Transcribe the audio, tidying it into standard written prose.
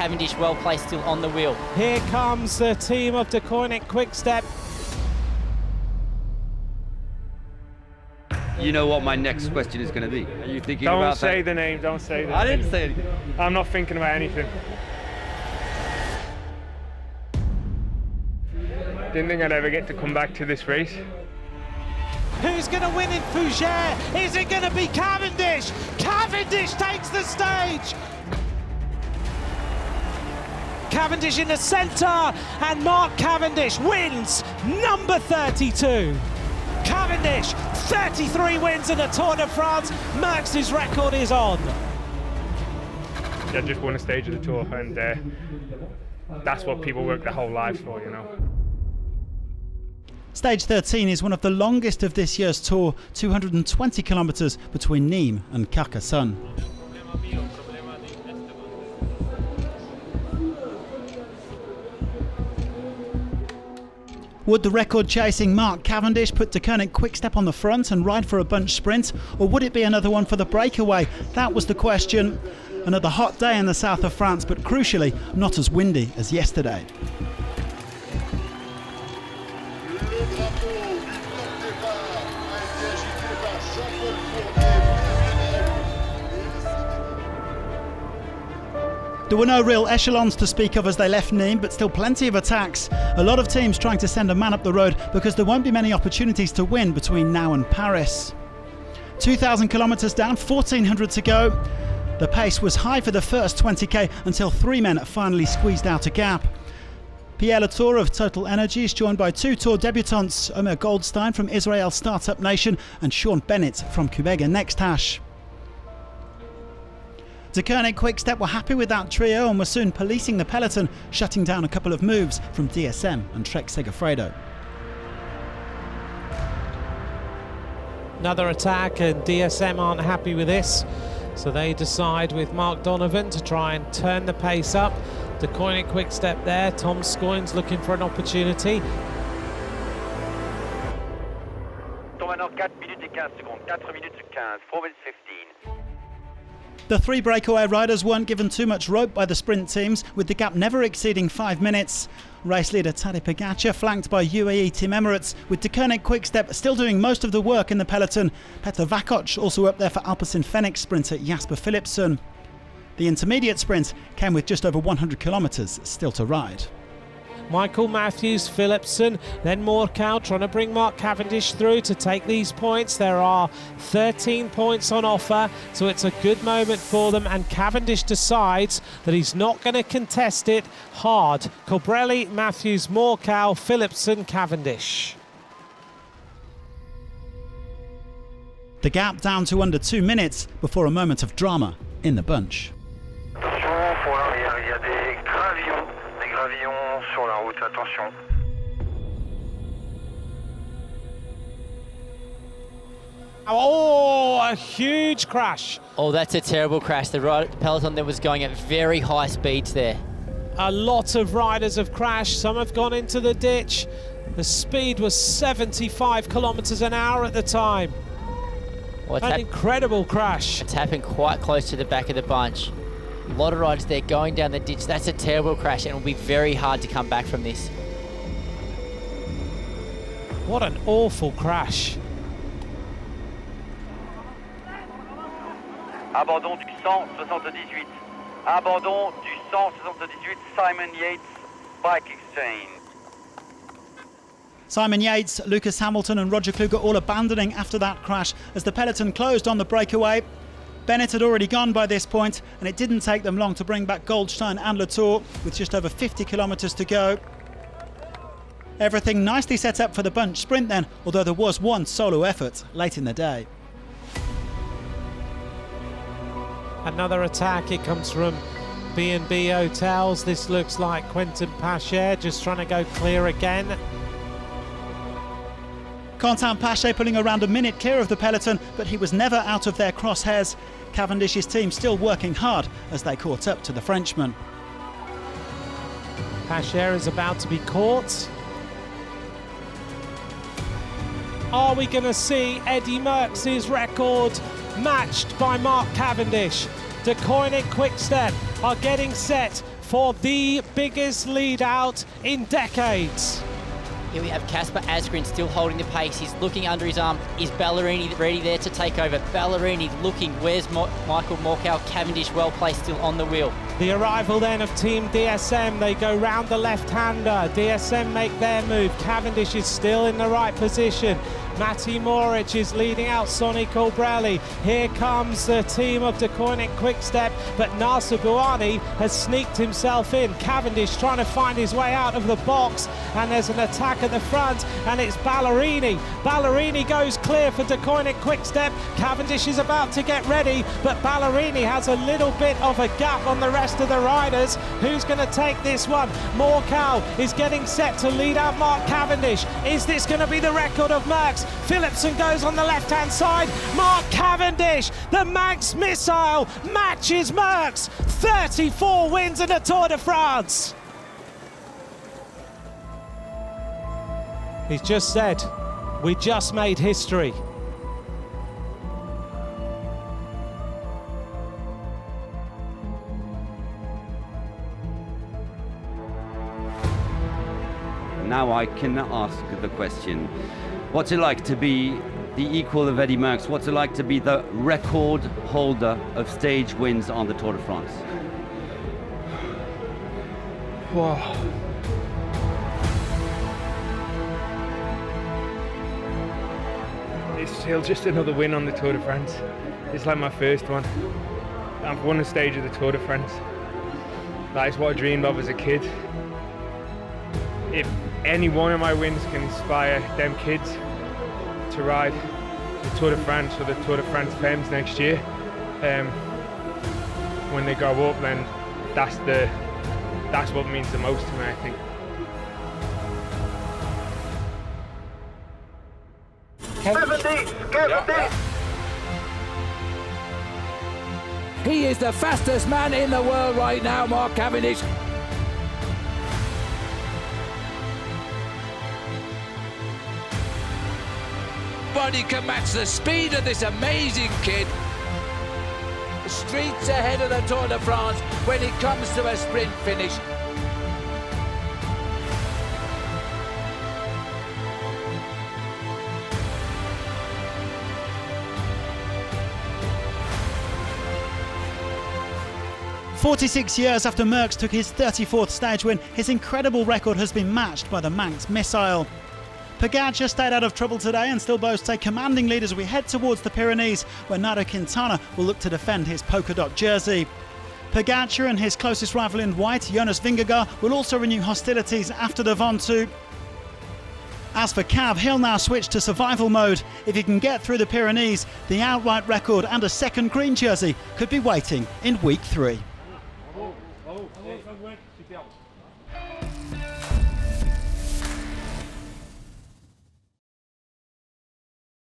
Cavendish well placed still on the wheel. Here comes the team of DECEUNINK Quick-Step. You know what my next question is going to be. Are you thinking about that? Don't say the name, don't say that. I didn't say anything. I'm not thinking about anything. Didn't think I'd ever get to come back to this race. Who's going to win in Fougères? Is it going to be Cavendish? Cavendish takes the stage! Cavendish in the centre, and Mark Cavendish wins number 32. Cavendish, 33 wins in the Tour de France. Merckx's record is on. I just won a stage of the Tour, and that's what people work their whole lives for, you know. Stage 13 is one of the longest of this year's Tour, 220 kilometres between Nîmes and Carcassonne. Would the record-chasing Mark Cavendish put DECEUNINK Quick-Step on the front and ride for a bunch sprint, or would it be another one for the breakaway? That was the question. Another hot day in the south of France, but crucially not as windy as yesterday. There were no real echelons to speak of as they left Nîmes, but still plenty of attacks. A lot of teams trying to send a man up the road because there won't be many opportunities to win between now and Paris. 2,000 kilometres down, 1,400 to go. The pace was high for the first 20k until three men finally squeezed out a gap. Pierre Latour of Total Energies joined by two Tour debutants, Omer Goldstein from Israel Startup Nation and Sean Bennett from Kubega Next Hash. DECEUNINK Quick-Step were happy with that trio and were soon policing the peloton, shutting down a couple of moves from DSM and Trek Segafredo. Another attack, and DSM aren't happy with this, so they decide with Mark Donovan to try and turn the pace up. DECEUNINK Quick-Step there, Tom Scoynes looking for an opportunity. Maintenant 4 minutes et 15 secondes, 4 minutes et 15, 4 minutes 15. The three breakaway riders weren't given too much rope by the sprint teams, with the gap never exceeding 5 minutes. Race leader Tadej POGAČAR flanked by UAE Team Emirates, with DECEUNINK Quick-Step still doing most of the work in the peloton. Petr Vakoč also up there for ALPECIN FENIX sprinter Jasper PHILIPSEN. The intermediate sprint came with just over 100 kilometres still to ride. Michael Matthews, Philipsen, then MØRKÖV trying to bring Mark Cavendish through to take these points. There are 13 points on offer, so it's a good moment for them, and Cavendish decides that he's not going to contest it hard. Colbrelli, Matthews, MØRKÖV, Philipsen, Cavendish. The gap down to under 2 minutes before a moment of drama in the bunch. Sur la route, attention. Oh, a huge crash. Oh, that's a terrible crash. The peloton that was going at very high speeds there. A lot of riders have crashed. Some have gone into the ditch. The speed was 75 kilometers an hour at the time. Well, An incredible crash. It's happened quite close to the back of the bunch. A lot of riders there going down the ditch. That's a terrible crash, and it will be very hard to come back from this. What an awful crash. Abandon du 178. Abandon du 178. Simon Yates, bike exchange. Simon Yates, Lucas Hamilton and Roger Kluge all abandoning after that crash as the peloton closed on the breakaway. Bennett had already gone by this point, and it didn't take them long to bring back Goldstein and Latour with just over 50 kilometres to go. Everything nicely set up for the bunch sprint then, although there was one solo effort late in the day. Another attack, it comes from B&B Hotels. This looks like Quentin Pacher just trying to go clear again. Quentin Pacher pulling around a minute clear of the peloton, but he was never out of their crosshairs. Cavendish's team still working hard as they caught up to the Frenchman. Pacher is about to be caught. Are we going to see Eddie Merckx's record matched by Mark Cavendish? DECEUNINK Quick-Step are getting set for the biggest lead out in decades. Here we have Casper Asgreen still holding the pace. He's looking under his arm. Is Ballerini ready there to take over? Ballerini looking. Where's Michael Morkow? Cavendish well placed still on the wheel. The arrival then of Team DSM. They go round the left-hander. DSM make their move. Cavendish is still in the right position. Matti Moric is leading out Sonny Colbrelli. Here comes the team of DECEUNINCK Quick-Step, but Nasser Bouhanni has sneaked himself in. Cavendish trying to find his way out of the box, and there's an attack at the front, and it's Ballerini. Ballerini goes clear for DECEUNINCK Quick-Step. Cavendish is about to get ready, but Ballerini has a little bit of a gap on the rest of the riders. Who's going to take this one? Morkow is getting set to lead out Mark Cavendish. Is this going to be the record of Merckx? Philipsen goes on the left-hand side. Mark Cavendish, the Manx missile, matches Merckx. 34 wins in the Tour de France. He's just said, we just made history. Now I can ask the question. What's it like to be the equal of Eddy Merckx? What's it like to be the record holder of stage wins on the Tour de France? Wow. It's still just another win on the Tour de France. It's like my first one. I've won a stage of the Tour de France. That is what I dreamed of as a kid. If any one of my wins can inspire them kids to ride the Tour de France or the Tour de France Femmes next year, when they grow up, then that's what means the most to me, I think. He is the fastest man in the world right now, Mark Cavendish. Nobody can match the speed of this amazing kid. Streets ahead of the Tour de France when it comes to a sprint finish. "46 years after Merckx took his 34th stage win, his incredible record has been matched by the Manx missile. POGAČAR stayed out of trouble today and still boasts a commanding lead as we head towards the Pyrenees, where Nairo Quintana will look to defend his polka dot jersey. POGAČAR and his closest rival in white, Jonas Vingegaard, will also renew hostilities after the Ventoux. As for Cav, he'll now switch to survival mode. If he can get through the Pyrenees, the outright record and a second green jersey could be waiting in week 3.